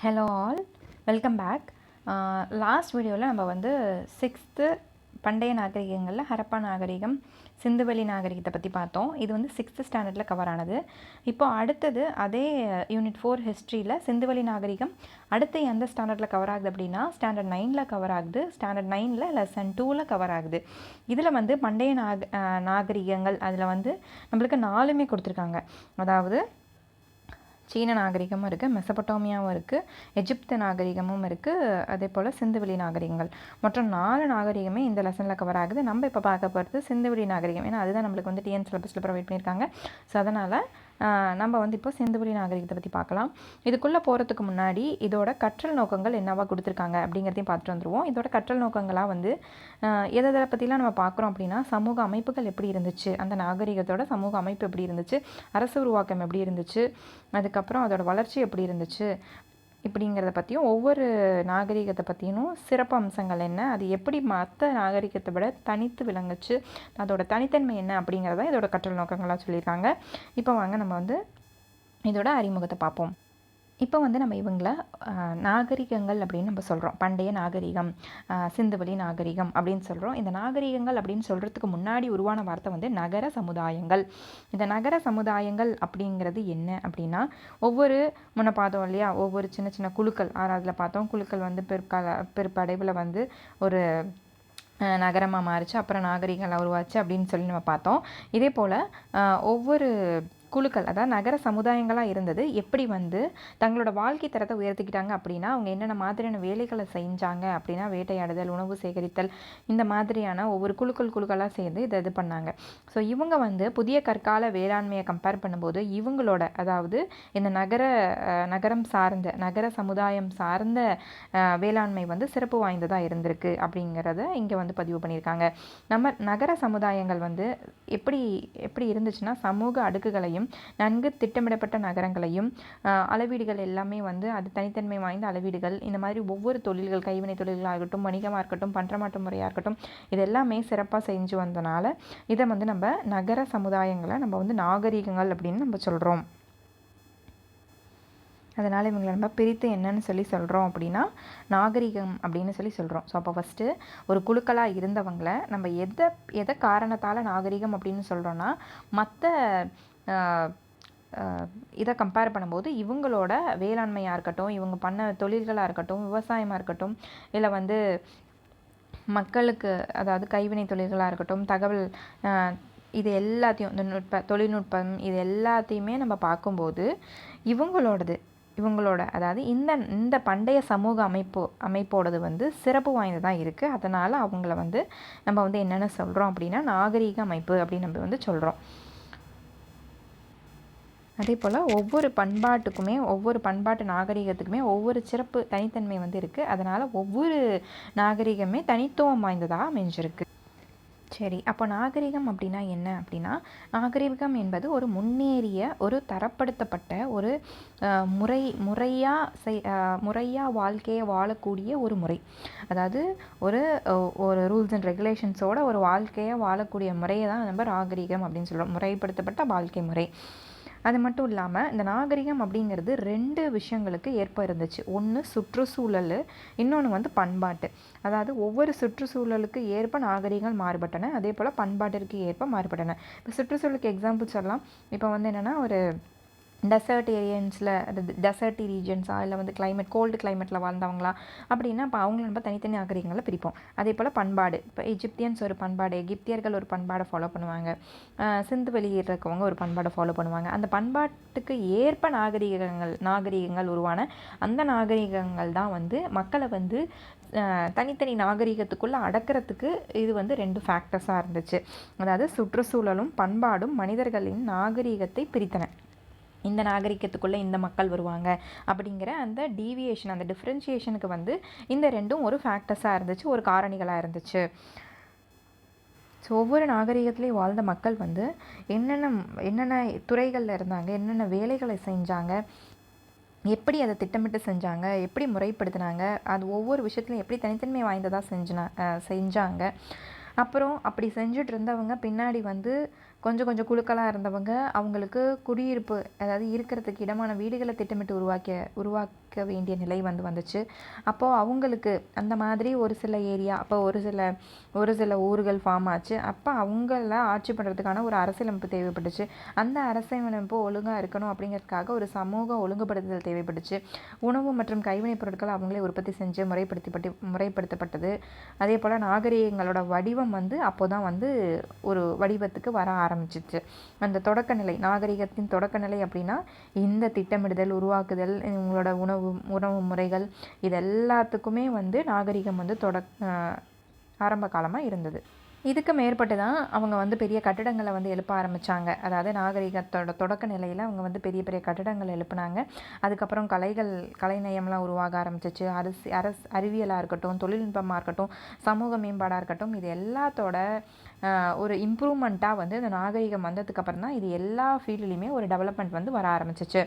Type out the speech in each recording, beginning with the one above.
Hello all, welcome back. Last வீடியோவில் நம்ம வந்து 6th பண்டைய நாகரிகங்களில் ஹரப்பா நாகரிகம், சிந்துவெளி நாகரிகத்தை பற்றி பார்த்தோம். இது வந்து 6th ஸ்டாண்டர்டில் கவர் ஆனது. இப்போ அடுத்தது அதே யூனிட் 4 ஹிஸ்ட்ரியில் சிந்துவெளி நாகரிகம் அடுத்து எந்த ஸ்டாண்டர்டில் கவர் ஆகுது அப்படின்னா ஸ்டாண்டர்ட் 9ல் கவர் ஆகுது. ஸ்டாண்டர்ட் 9ல் லெசன் 2ல் கவர் ஆகுது. இதில் வந்து பண்டைய நாகரிகங்கள் அதில் வந்து நம்மளுக்கு 4மே கொடுத்துருக்காங்க. அதாவது சீன நாகரிகமும் இருக்குது, மெசபட்டோமியாவும் இருக்குது, எஜிப்து நாகரிகமும் இருக்குது, அதே போல் சிந்துவெளி நாகரிகங்கள். மொத்தம் 4 நாகரிகமே இந்த லெசனில் கவர் ஆகுது. நம்ம இப்போ பார்க்க போகிறது சிந்துவெளி நாகரிகம். ஏன்னா அதுதான் நம்மளுக்கு வந்து டிஎன் சிலபஸில் ப்ரொவைட் பண்ணியிருக்காங்க. ஸோ அதனால் நம்ம வந்து இப்போ சிந்துவெளி நாகரிகத்தை பற்றி பார்க்கலாம். இதுக்குள்ளே போகிறதுக்கு முன்னாடி இதோட கற்றல் நோக்கங்கள் என்னவா கொடுத்துருக்காங்க அப்படிங்கிறதையும் பார்த்துட்டு வந்துடுவோம். இதோட கற்றல் நோக்கங்களாக வந்து எதை பற்றிலாம் நம்ம பார்க்குறோம் அப்படின்னா சமூக அமைப்புகள் எப்படி இருந்துச்சு, அந்த நாகரிகத்தோட சமூக அமைப்பு எப்படி இருந்துச்சு, அரசு உருவாக்கம் எப்படி இருந்துச்சு, அதுக்கப்புறம் அதோட வளர்ச்சி எப்படி இருந்துச்சு இப்படிங்கிறத பற்றியும், ஒவ்வொரு நாகரிகத்தை பற்றியும் சிறப்பு அம்சங்கள் என்ன, அது எப்படி மற்ற நாகரிகத்தை விட தனித்து விளங்குச்சு, அதோட தனித்தன்மை என்ன அப்படிங்கிறத இதோட கற்றல் நோக்கங்களாக சொல்லியிருக்காங்க. இப்போ வாங்க நம்ம வந்து இதோட அறிமுகத்தை பார்ப்போம். இப்போ வந்து நம்ம இவங்கள நாகரிகங்கள் அப்படின்னு நம்ம சொல்கிறோம். பண்டைய நாகரிகம், சிந்துவெளி நாகரிகம் அப்படின்னு சொல்கிறோம். இந்த நாகரிகங்கள் அப்படின்னு சொல்கிறதுக்கு முன்னாடி உருவான வார்த்தை வந்து நகர சமுதாயங்கள். இந்த நகர சமுதாயங்கள் அப்படிங்கிறது என்ன அப்படின்னா முன்ன பார்த்தோம் இல்லையா, ஒவ்வொரு சின்ன சின்ன குழுக்கள், அதில் பார்த்தோம். குழுக்கள் வந்து பிற்படைவில் வந்து ஒரு நகரமாக மாறிச்சு, அப்புறம் நாகரிகங்கள் உருவாச்சு அப்படின்னு சொல்லி நம்ம பார்த்தோம். இதே போல் ஒவ்வொரு குழுக்கள், அதாவது நகர சமுதாயங்களாக இருந்தது, எப்படி வந்து தங்களோட வாழ்க்கை தரத்தை உயர்த்திக்கிட்டாங்க அப்படின்னா அவங்க என்னென்ன மாதிரியான வேலைகளை செஞ்சாங்க அப்படின்னா வேட்டையாடுதல், உணவு சேகரித்தல், இந்த மாதிரியான ஒவ்வொரு குழுக்களாக சேர்ந்து இது பண்ணாங்க. ஸோ இவங்க வந்து புதிய கற்கால வேளாண்மையை கம்பேர் பண்ணும்போது இவங்களோட, அதாவது இந்த நகரம் சார்ந்த நகர சமுதாயம் சார்ந்த வேளாண்மை வந்து சிறப்பு வாய்ந்ததாக இருந்திருக்கு அப்படிங்கிறத இங்கே வந்து பதிவு பண்ணியிருக்காங்க. நம்ம நகர சமுதாயங்கள் வந்து எப்படி இருந்துச்சுன்னா சமூக அடுக்குகளையும் நன்கு திட்டமிடப்பட்ட நகரங்களையும் அளவீடுகள் எல்லாமே வந்து அது தனித்தன்மை வாய்ந்த அளவீடுகள், இந்த மாதிரி ஒவ்வொரு தொழில்கள், கைவினை தொழில்களாக இருக்கட்டும், வணிகமாக இருக்கட்டும், பண்டமாற்று முறையாக இருக்கட்டும், இது எல்லாமே சிறப்பாக செஞ்சு வந்தனால இதை வந்து நம்ம நகர சமுதாயங்களை நம்ம வந்து நாகரிகங்கள் அப்படின்னு நம்ம சொல்கிறோம். அதனால் இவங்களை நம்ம பிரித்து என்னன்னு சொல்கிறோம் அப்படின்னா நாகரிகம் அப்படின்னு சொல்கிறோம். ஸோ அப்போ ஃபஸ்ட்டு ஒரு குழுக்களாக இருந்தவங்களை நம்ம எதை காரணத்தால் நாகரிகம் அப்படின்னு சொல்கிறோன்னா மற்ற இதை கம்பேர் பண்ணும்போது இவங்களோட வேளாண்மையாக இருக்கட்டும், இவங்க பண்ண தொழில்களாக இருக்கட்டும், விவசாயமாக இருக்கட்டும், இல்லை வந்து மக்களுக்கு அதாவது கைவினை தொழில்களாக இருக்கட்டும், தகவல், இது எல்லாத்தையும் இந்த தொழில்நுட்பம் இது எல்லாத்தையுமே நம்ம பார்க்கும்போது இவங்களோட அதாவது இந்த பண்டைய சமூக அமைப்போடது வந்து சிறப்பு வாய்ந்ததாக இருக்குது. அதனால் அவங்கள வந்து நம்ம வந்து என்னென்ன சொல்கிறோம் அப்படின்னா நாகரீக அமைப்பு அப்படின்னு நம்ம வந்து சொல்கிறோம். அதே போல் ஒவ்வொரு பண்பாட்டு நாகரிகத்துக்குமே ஒவ்வொரு சிறப்பு தனித்தன்மை வந்து இருக்குது. அதனால் ஒவ்வொரு நாகரிகமே தனித்துவம் வாய்ந்ததாக அமைஞ்சிருக்கு. சரி, அப்போ நாகரிகம் அப்படின்னா என்ன அப்படின்னா நாகரிகம் என்பது ஒரு முன்னேறிய, ஒரு தரப்படுத்தப்பட்ட, ஒரு முறையாக வாழ்க்கையை வாழக்கூடிய ஒரு முறை. அதாவது ஒரு ரூல்ஸ் அண்ட் ரெகுலேஷன்ஸோட ஒரு வாழ்க்கையை வாழக்கூடிய முறையை தான் நம்ம நாகரிகம் அப்படின்னு சொல்கிறோம். முறைப்படுத்தப்பட்ட வாழ்க்கை முறை. அது மட்டும் இல்லாமல் இந்த நாகரிகம் அப்படிங்கிறது 2 விஷயங்களுக்கு ஏற்ப இருந்துச்சு. ஒன்று சுற்றுச்சூழல், இன்னொன்று வந்து பண்பாட்டு. அதாவது ஒவ்வொரு சுற்றுச்சூழலுக்கு ஏற்ப நாகரிகங்கள் மாறுபட்டன, அதே போல் பண்பாட்டிற்கு ஏற்ப மாறுபட்டன. இப்போ சுற்றுச்சூழலுக்கு எக்ஸாம்பிள் சொல்லலாம். இப்போ வந்து என்னென்னா ஒரு டெசர்ட் ரீஜன்ஸாக இல்லை வந்து கோல்டு கிளைமேட்டில் வாழ்ந்தவங்களா அப்படின்னா இப்போ அவங்கள நம்ம தனித்தனி நாகரிகங்களை பிரிப்போம். அதே போல் பண்பாடு, இப்போ எஜிப்தியன்ஸ் ஒரு பண்பாடு, எகிப்தியர்கள் ஒரு பண்பாடை ஃபாலோ பண்ணுவாங்க, சிந்து வெளியில் இருக்கவங்க ஒரு பண்பாடை ஃபாலோ பண்ணுவாங்க. அந்த பண்பாட்டுக்கு ஏற்ப நாகரிகங்கள் உருவான அந்த நாகரிகங்கள் தான் வந்து மக்களை வந்து தனித்தனி நாகரிகத்துக்குள்ளே அடக்கிறதுக்கு இது வந்து 2 ஃபேக்டர்ஸாக இருந்துச்சு. அதாவது சுற்றுச்சூழலும் பண்பாடும் மனிதர்களின் நாகரிகத்தை பிரித்தன. இந்த நாகரிகத்துக்குள்ளே இந்த மக்கள் வருவாங்க அப்படிங்கிற அந்த டீவியேஷன், அந்த டிஃப்ரென்ஷியேஷனுக்கு வந்து இந்த 2ம் ஒரு ஃபேக்டர்ஸாக இருந்துச்சு, ஒரு காரணிகளாக இருந்துச்சு. ஸோ ஒவ்வொரு நாகரிகத்துலேயும் வாழ்ந்த மக்கள் வந்து என்னென்ன துறைகளில் இருந்தாங்க, என்னென்ன வேலைகளை செஞ்சாங்க, எப்படி அதை திட்டமிட்டு செஞ்சாங்க, எப்படி முறைப்படுத்தினாங்க, அது ஒவ்வொரு விஷயத்துலையும் எப்படி தனித்தன்மை வாய்ந்ததாக செஞ்சாங்க. அப்புறம் அப்படி செஞ்சுட்டு இருந்தவங்க பின்னாடி வந்து கொஞ்சம் கொஞ்சம் குழுக்களாக இருந்தவங்க அவங்களுக்கு குடியிருப்பு, அதாவது இருக்கிறதுக்கு இடமான வீடுகளை திட்டமிட்டு உருவாக்க வேண்டிய நிலை வந்துச்சு. அப்போது அவங்களுக்கு அந்த மாதிரி ஒரு சில ஏரியா, அப்போ ஒரு சில ஊர்கள் ஃபார்ம் ஆச்சு. அப்போ அவங்கள ஆட்சி பண்ணுறதுக்கான ஒரு அரசியலமைப்பு தேவைப்பட்டுச்சு. அந்த அரசியலமைப்பு ஒழுங்காக இருக்கணும் அப்படிங்கிறதுக்காக ஒரு சமூக ஒழுங்குபடுத்துதல் தேவைப்பட்டுச்சு. உணவு மற்றும் கைவினைப் பொருட்கள் அவங்களே உற்பத்தி செஞ்சு முறைப்படுத்தப்பட்டது. அதே போல் நாகரிகங்களோட வடிவம் அப்போ தான் ஒரு வடிவத்துக்கு வர ஆரம்பிச்சிச்சு. அந்த தொடக்க நிலை, நாகரிகத்தின் தொடக்க நிலை அப்படின்னா இந்த திட்டமிடுதல், உருவாக்குதல், உங்களோட உணவு முறைகள், இது எல்லாத்துக்குமே நாகரிகம் ஆரம்ப காலமாக இருந்தது. இதுக்கு மேற்பட்டு தான் அவங்க பெரிய கட்டிடங்களை எழுப்ப ஆரம்பித்தாங்க. அதாவது நாகரிகத்தோட தொடக்க நிலையில் அவங்க பெரிய பெரிய கட்டிடங்கள் எழுப்புனாங்க. அதுக்கப்புறம் கலைநயம்லாம் உருவாக ஆரம்பிச்சிச்சு. அறிவியலாக இருக்கட்டும், தொழில்நுட்பமாக இருக்கட்டும், சமூக மேம்பாடாக இருக்கட்டும், இது எல்லாத்தோட ஒரு இம்ப்ரூவ்மெண்ட்டாக இந்த நாகரிகம் வந்ததுக்கப்புறம் தான் இது எல்லா ஃபீல்ட்லேயுமே ஒரு டெவலப்மெண்ட் வர ஆரம்பிச்சிச்சு.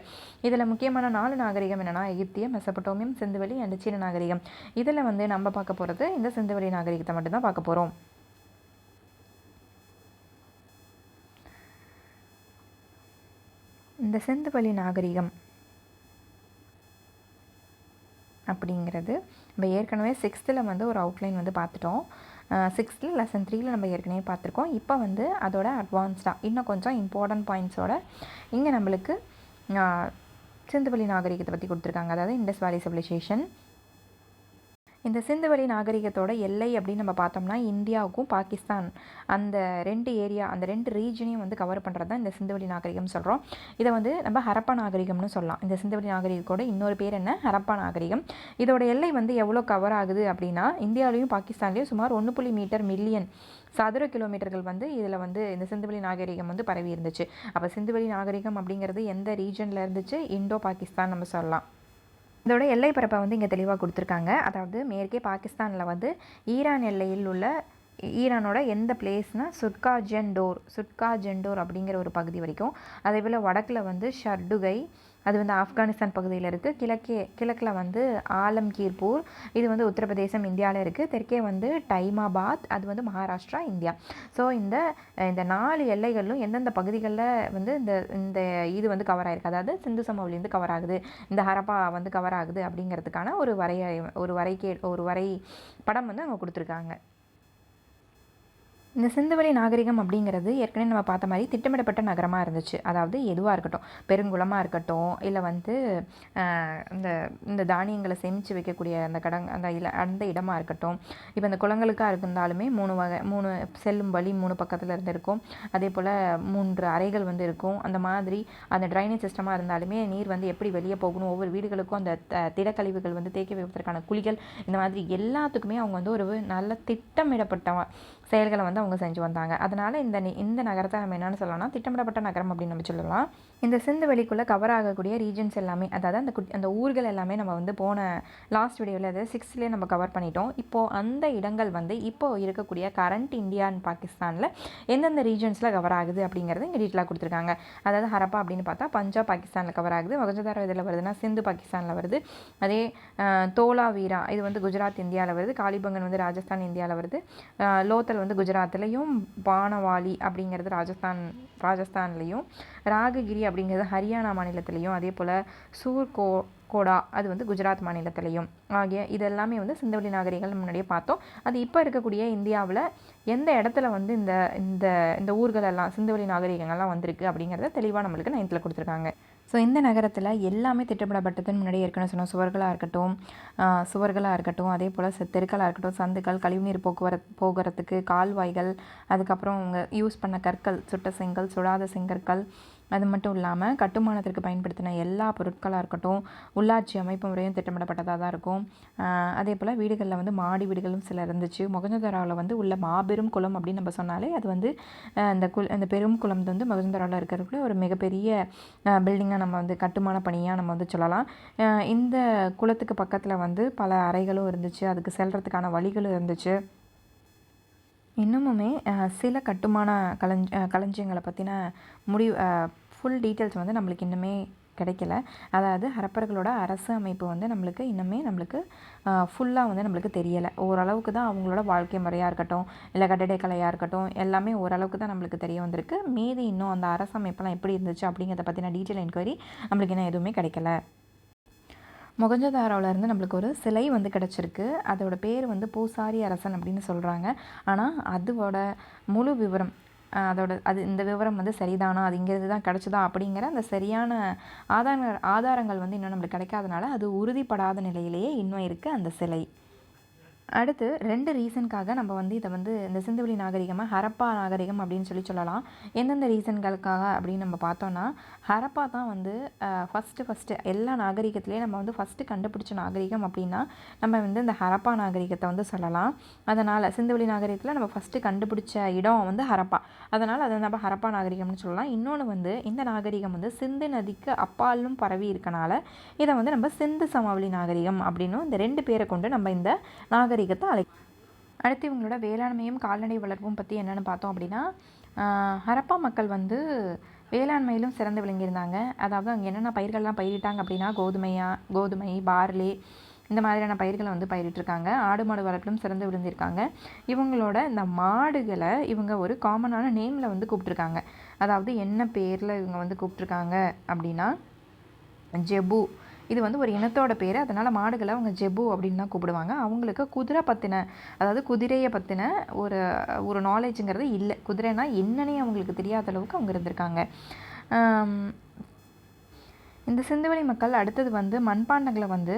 இதில் முக்கியமான 4 நாகரிகம் என்னென்னா எகிப்திய, மெசபடோமியம், சிந்துவெளி அண்ட் சீன நாகரிகம். இதில் நம்ம பார்க்க போகிறது இந்த சிந்துவெளி நாகரிகத்தை மட்டும்தான் பார்க்க போகிறோம். இந்த சிந்துவெளி நாகரிகம் அப்படிங்கிறது நம்ம ஏற்கனவே 6th ஒரு அவுட்லைன் பார்த்துட்டோம். 6th லெசன் 3 நம்ம ஏற்கனவே பார்த்துருக்கோம். இப்போ அதோட அட்வான்ஸ்டாக இன்னும் கொஞ்சம் இம்பார்ட்டன்ட் பாயிண்ட்ஸோட இங்கே நம்மளுக்கு சிந்துவெளி நாகரிகத்தை பற்றி கொடுத்துருக்காங்க. அதாவது இண்டஸ் வேலி சிவிலைசேஷன். இந்த சிந்துவெளி நாகரிகத்தோட எல்லை அப்படின்னு நம்ம பார்த்தோம்னா இந்தியாவுக்கும் பாகிஸ்தான், அந்த 2 ஏரியா, அந்த 2 ரீஜனையும் கவர் பண்ணுறது தான் இந்த சிந்துவெளி நாகரிகம் சொல்கிறோம். இதை நம்ம ஹரப்பா நாகரிகம்னு சொல்லலாம். இந்த சிந்துவெளி நாகரிகத்தோட இன்னொரு பேர் என்ன? ஹரப்பா நாகரிகம். இதோட எல்லை எவ்வளோ கவர் ஆகுது அப்படின்னா இந்தியாவிலையும் பாகிஸ்தான்லேயும் சுமார் 1.மீ மில்லியன் சதுர கிலோமீட்டர்கள் இதில் இந்த சிந்துவெளி நாகரிகம் பரவி இருந்துச்சு. அப்போ சிந்துவெளி நாகரிகம் அப்படிங்கிறது எந்த ரீஜனில் இருந்துச்சு? இண்டோ பாகிஸ்தான் நம்ம சொல்லலாம். இதோட எல்லை பரப்பை இங்கே தெளிவாக கொடுத்துருக்காங்க. அதாவது மேற்கே பாகிஸ்தானில் ஈரான் எல்லையில் உள்ள ஈரானோட எந்த பிளேஸ்னால் சுட்கா ஜெண்டோர் அப்படிங்கிற ஒரு பகுதி வரைக்கும். அதே போல் வடக்கில் ஷர்டுகை, அது ஆப்கானிஸ்தான் பகுதியில் இருக்குது. கிழக்கில் ஆலம்கீர்பூர், இது உத்தரப்பிரதேசம் இந்தியாவில் இருக்குது. தெற்கே டைமாபாத், அது மகாராஷ்டிரா இந்தியா. ஸோ இந்த 4 எல்லைகளிலும் எந்தெந்த பகுதிகளில் இந்த இது கவர் ஆகிருக்கு, அதாவது சிந்து சமவெளிலேருந்து கவர் ஆகுது, இந்த ஹரப்பா கவர் ஆகுது அப்படிங்கிறதுக்கான ஒரு வரை படம் அவங்க கொடுத்துருக்காங்க. இந்த சிந்துவெளி நாகரிகம் அப்படிங்கிறது ஏற்கனவே நம்ம பார்த்த மாதிரி திட்டமிடப்பட்ட நகரமாக இருந்துச்சு. அதாவது எதுவாக இருக்கட்டும், பெருங்குளமாக இருக்கட்டும், இல்லை இந்த தானியங்களை சேமித்து வைக்கக்கூடிய அந்த இடமாக இருக்கட்டும், இப்போ இந்த குளங்களுக்காக இருந்தாலுமே 3 செல்லும் வழி 3 பக்கத்தில் இருந்து இருக்கும். அதே போல் 3 அறைகள் இருக்கும். அந்த மாதிரி அந்த ட்ரைனேஜ் சிஸ்டமாக இருந்தாலுமே நீர் எப்படி வெளியே போகணும், ஒவ்வொரு வீடுகளுக்கும் அந்த திடக்கழிவுகள் தேக்கி வைப்பதற்கான குழிகள், இந்த மாதிரி எல்லாத்துக்குமே அவங்க ஒரு நல்ல திட்டமிடப்பட்ட செயல்களை அவங்க செஞ்சு வந்தாங்க. அதனால் இந்த நகரத்தை நம்ம என்னென்னு சொல்லலாம்னா திட்டமிடப்பட்ட நகரம் அப்படின்னு நம்ம சொல்லலாம். இந்த சிந்துவெளிக்குள்ளே கவர் ஆகக்கூடிய ரீஜன்ஸ் எல்லாமே, அதாவது அந்த ஊர்கள் எல்லாமே நம்ம போன லாஸ்ட் வீடியோவில், அதாவது 6th நம்ம கவர் பண்ணிட்டோம். இப்போது அந்த இடங்கள் இப்போது இருக்கக்கூடிய கரண்ட் இந்தியா அண்ட் பாகிஸ்தானில் எந்தெந்த ரீஜன்ஸில் கவர் ஆகுது அப்படிங்கிறது இங்கே டீட்டெயிலாக கொடுத்துருக்காங்க. அதாவது ஹரப்பா அப்படின்னு பார்த்தா பஞ்சாப் பாகிஸ்தானில் கவர் ஆகுது. மொகஞ்சதாரோ இதில் வருதுன்னா சிந்து பாகிஸ்தானில் வருது. அதே தோலாவீரா இது குஜராத் இந்தியாவில் வருது. காலிபங்கன் ராஜஸ்தான் இந்தியாவில் வருது. லோத்தல் குஜராத்லேயும், பானவாலி அப்படிங்கிறது ராஜஸ்தான்லேயும், ராககிரி அப்படிங்கிறது ஹரியானா மாநிலத்திலையும், அதே போல் கோடா அது குஜராத் மாநிலத்திலையும் ஆகிய இதெல்லாமே சிந்துவெளி நாகரிகங்கள் முன்னாடியே பார்த்தோம். அது இப்போ இருக்கக்கூடிய இந்தியாவில் எந்த இடத்துல இந்த இந்த இந்த ஊர்கள் எல்லாம் சிந்துவெளி நாகரிகங்கள்லாம் வந்திருக்கு அப்படிங்கிறத தெளிவாக நம்மளுக்கு 9th கொடுத்துருக்காங்க. ஸோ இந்த நகரத்தில் எல்லாமே திட்டமிடப்பட்டதுன்னு முன்னாடியே ஏற்கனவே சொன்னோம். சுவர்களாக இருக்கட்டும், அதே போல் தெருக்களாக இருக்கட்டும், சந்துக்கள், கழிவுநீர் போக்குவரத்துக்கு கால்வாய்கள், அதுக்கப்புறம் அவங்க யூஸ் பண்ண கற்கள், சுட்ட செங்கல், சுடாத செங்கற்கள், அது மட்டும் இல்லாமல் கட்டுமானத்திற்கு பயன்படுத்தின எல்லா பொருட்களாக இருக்கட்டும், உள்ளாட்சி அமைப்பு முறையும் திட்டமிடப்பட்டதாக தான் இருக்கும். அதே போல் வீடுகளில் மாடி வீடுகளும் சில இருந்துச்சு. மொகஞ்சதாரோவில் உள்ள மாபெரும் குளம் அப்படின்னு நம்ம சொன்னாலே அது இந்த பெரும் குளம் மொகஞ்சதாரோவில் இருக்கிறதுக்குள்ள ஒரு மிகப்பெரிய பில்டிங்காக நம்ம கட்டுமான பணியாக நம்ம சொல்லலாம். இந்த குளத்துக்கு பக்கத்தில் பல அறைகளும் இருந்துச்சு. அதுக்கு செல்றதுக்கான வழிகளும் இருந்துச்சு. இன்னமுமே சில கட்டுமான களஞ்சியங்களை பற்றின ஃபுல் டீட்டெயில்ஸ் நம்மளுக்கு இன்னுமே கிடைக்கல. அதாவது ஹரப்பர்களோட அரசு அமைப்பு வந்து நம்மளுக்கு ஃபுல்லாக வந்து நம்மளுக்கு தெரியலை. ஓரளவுக்கு தான் அவங்களோட வாழ்க்கை முறையாக இருக்கட்டும், இல்லை கட்டிடக்கலையாக இருக்கட்டும், எல்லாமே ஓரளவுக்கு தான் நம்மளுக்கு தெரிய வந்திருக்கு. மீதி இன்னும் அந்த அரசு அமைப்பெல்லாம் எப்படி இருந்துச்சு அப்படிங்கிறத பற்றின டீட்டெயில் என்கொயரி நம்மளுக்கு இன்னும் எதுவுமே கிடைக்கல. மொகஞ்சதாரோவிலேருந்து நம்மளுக்கு ஒரு சிலை வந்து கிடச்சிருக்கு. அதோட பேர் வந்து பூசாரி அரசன் அப்படின்னு சொல்கிறாங்க. ஆனால் அதோட முழு விவரம், இந்த விவரம் வந்து சரிதானா, அது இங்கேருந்து தான் கிடச்சதா அப்படிங்கிற அந்த சரியான ஆதாரங்கள் வந்து இன்னும் நம்மளுக்கு கிடைக்காதனால அது உறுதிப்படாத நிலையிலேயே இன்னும் இருக்குது அந்த சிலை. அடுத்து 2 ரீசனுக்காக நம்ம வந்து இதை வந்து இந்த சிந்துவெளி நாகரிகமாக ஹரப்பா நாகரிகம் அப்படின்னு சொல்லலாம். எந்தெந்த ரீசன்களுக்காக அப்படின்னு நம்ம பார்த்தோன்னா, ஹரப்பா தான் வந்து ஃபஸ்ட்டு எல்லா நாகரிகத்துலேயே நம்ம வந்து ஃபஸ்ட்டு கண்டுபிடிச்ச நாகரிகம் அப்படின்னா நம்ம வந்து இந்த ஹரப்பா நாகரிகத்தை வந்து சொல்லலாம். அதனால் சிந்துவெளி நாகரிகத்தில் நம்ம ஃபஸ்ட்டு கண்டுபிடிச்ச இடம் வந்து ஹரப்பா. அதனால் அதை நம்ம ஹரப்பா நாகரிகம்னு சொல்லலாம். இன்னொன்று வந்து இந்த நாகரிகம் வந்து சிந்து நதிக்கு அப்பாலும் பரவி இருக்கனால இதை வந்து நம்ம சிந்து சமவெளி நாகரிகம் அப்படின்னும் இந்த 2 பேரை கொண்டு நம்ம இந்த நாகரிகத்தை அடுத்து இவங்களோட வேளாண்மையும் கால்நடை வளர்ப்பும் பற்றி என்னென்னு பார்த்தோம் அப்படின்னா, ஹரப்பா மக்கள் வந்து வேளாண்மையிலும் சிறந்து விளங்கியிருந்தாங்க. அதாவது அங்கே என்னென்ன பயிர்கள்லாம் பயிரிட்டாங்க அப்படின்னா கோதுமை, பார்லி இந்த மாதிரியான பயிர்களை வந்து பயிரிட்டிருக்காங்க. ஆடு மாடு வளர்ப்பிலும் சிறந்து விழுந்திருக்காங்க. இவங்களோட இந்த மாடுகளை இவங்க ஒரு காமனான நேமில் வந்து கூப்பிட்ருக்காங்க. அதாவது என்ன பேரில் இவங்க வந்து கூப்பிட்ருக்காங்க அப்படின்னா ஜெபு. இது வந்து ஒரு இனத்தோட பேர். அதனால் மாடுகளை அவங்க ஜெபு அப்படின்னு தான் கூப்பிடுவாங்க. அவங்களுக்கு குதிரையை பற்றின ஒரு நாலேஜுங்கிறது இல்லை. குதிரைனா என்னன்னே அவங்களுக்கு தெரியாத அளவுக்கு அவங்க இருந்திருக்காங்க. இந்த சிந்துவெளி மக்கள் அடுத்தது வந்து மண்பாண்டங்களை வந்து